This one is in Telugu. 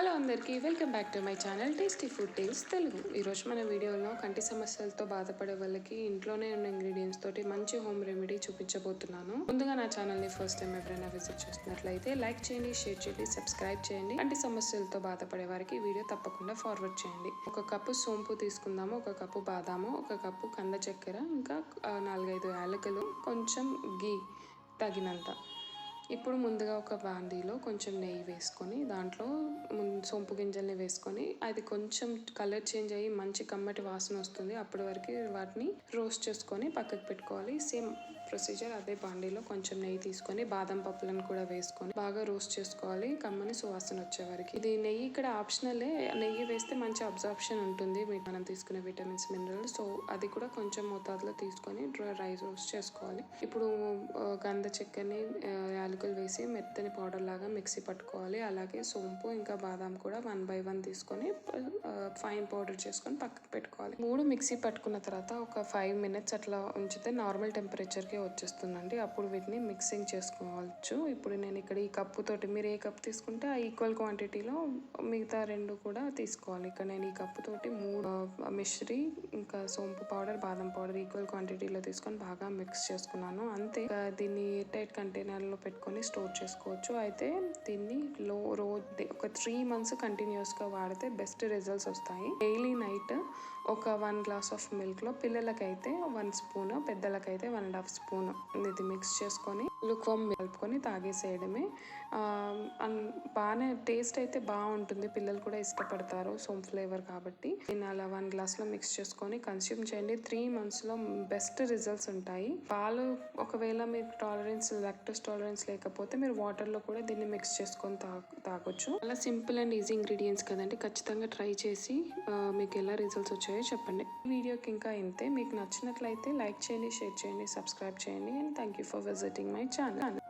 హలో అందరికీ welcome back to my channel tasty food tales Telugu. ఈరోజు మన వీడియోలో కంటి సమస్యలతో బాధపడే వాళ్ళకి ఇంట్లోనే ఉన్న ఇంగ్రీడియంట్స్ తోటి మంచి హోమ్ రెమెడీ చూపించబోతున్నాను. ముందుగా నా ఛానల్ని ఫస్ట్ టైం ఎవరైనా విజిట్ చేస్తున్నట్లయితే లైక్ చేయండి, షేర్ చేయండి, సబ్స్క్రైబ్ చేయండి. కంటి సమస్యలతో బాధపడే వారికి వీడియో తప్పకుండా ఫార్వర్డ్ చేయండి. ఒక కప్పు సోంపు తీసుకుందాము, ఒక కప్పు బాదాము, ఒక కప్పు కంద చక్కెర, ఇంకా 4-5 యాలకులు, కొంచెం గీ తగినంత. ఇప్పుడు ముందుగా ఒక బాండీలో కొంచెం నెయ్యి వేసుకొని దాంట్లో సోంపు గింజల్ని వేసుకొని అది కొంచెం కలర్ చేంజ్ అయ్యి మంచి కమ్మటి వాసన వస్తుంది. అప్పటి వరకు వాటిని రోస్ట్ చేసుకొని పక్కకు పెట్టుకోవాలి. సేమ్ ప్రొసీజర్ అదే బాండీలో కొంచెం నెయ్యి తీసుకొని బాదం పప్పులను కూడా వేసుకొని బాగా రోస్ట్ చేసుకోవాలి కమ్మని సువాసన వచ్చే వరకు. ఇది నెయ్యి ఇక్కడ ఆప్షనలే, నెయ్యి వేస్తే మంచి అబ్జార్ప్షన్ ఉంటుంది మనం తీసుకునే విటమిన్స్, మినరల్స్. సో అది కూడా కొంచెం మోతాదులో తీసుకొని డ్రై రోస్ట్ చేసుకోవాలి. ఇప్పుడు గంధ చెక్కని యాలకులు వేసి మెత్తని పౌడర్ లాగా మిక్సీ పట్టుకోవాలి. అలాగే సోంపు ఇంకా బాదాం కూడా 1 by 1 తీసుకొని ఫైన్ పౌడర్ చేసుకొని పక్కకు పెట్టుకోవాలి. 3 మిక్సీ పట్టుకున్న తర్వాత ఒక 5 minutes అట్లా ఉంచితే నార్మల్ టెంపరేచర్కి వచ్చేస్తుందండి. అప్పుడు వీటిని మిక్సింగ్ చేసుకోవచ్చు. ఇప్పుడు నేను ఇక్కడ ఈ కప్పుతోటి, మీరు ఏ కప్ తీసుకుంటే ఆ ఈక్వల్ క్వాంటిటీలో మిగతా 2 కూడా తీసుకోవాలి. ఇక్కడ నేను ఈ కప్పుతోటి 3 మిశ్రీ ఇంకా సోంపు పౌడర్, బాదం పౌడర్ ఈక్వల్ క్వాంటిటీలో తీసుకొని బాగా మిక్స్ చేసుకున్నాను. అంతే. దీన్ని టైట్ కంటైనర్లో పెట్టుకొని స్టోర్ చేసుకోవచ్చు. అయితే దీన్ని ఒక 3 months కంటిన్యూస్గా వాడితే బెస్ట్ రిజల్ట్స్ వస్తాయి. డైలీ నైట్ ఒక 1 glass ఆఫ్ మిల్క్లో పిల్లలకైతే 1 spoon, పెద్దలకైతే 1.5 spoon ఇది మిక్స్ చేసుకొని లుక్వామ్ కలుపుకొని తాగేసేయడమే. బాగానే టేస్ట్ అయితే బాగుంటుంది, పిల్లలు కూడా ఇష్టపడతారు సోంపు ఫ్లేవర్ కాబట్టి. దీన్ని అలా 1 glassలో మిక్స్ చేసుకొని కన్స్యూమ్ చేయండి. 3 monthsలో బెస్ట్ రిజల్ట్స్ ఉంటాయి. పాలు ఒకవేళ మీకు లాక్టోస్ టాలరెన్స్ లేకపోతే మీరు వాటర్లో కూడా దీన్ని మిక్స్ చేసుకొని తాగొచ్చు. అలా సింపుల్ అండ్ ఈజీ ఇంగ్రీడియంట్స్ కదండి, ఖచ్చితంగా ట్రై చేసి మీకు ఎలా రిజల్ట్స్ వచ్చాయో చెప్పండి. ఈ వీడియోకి ఇంకా ఇంతే. మీకు నచ్చినట్లయితే లైక్ చేయండి, షేర్ చేయండి, సబ్స్క్రైబ్ చేయండి. And thank you for visiting my channel.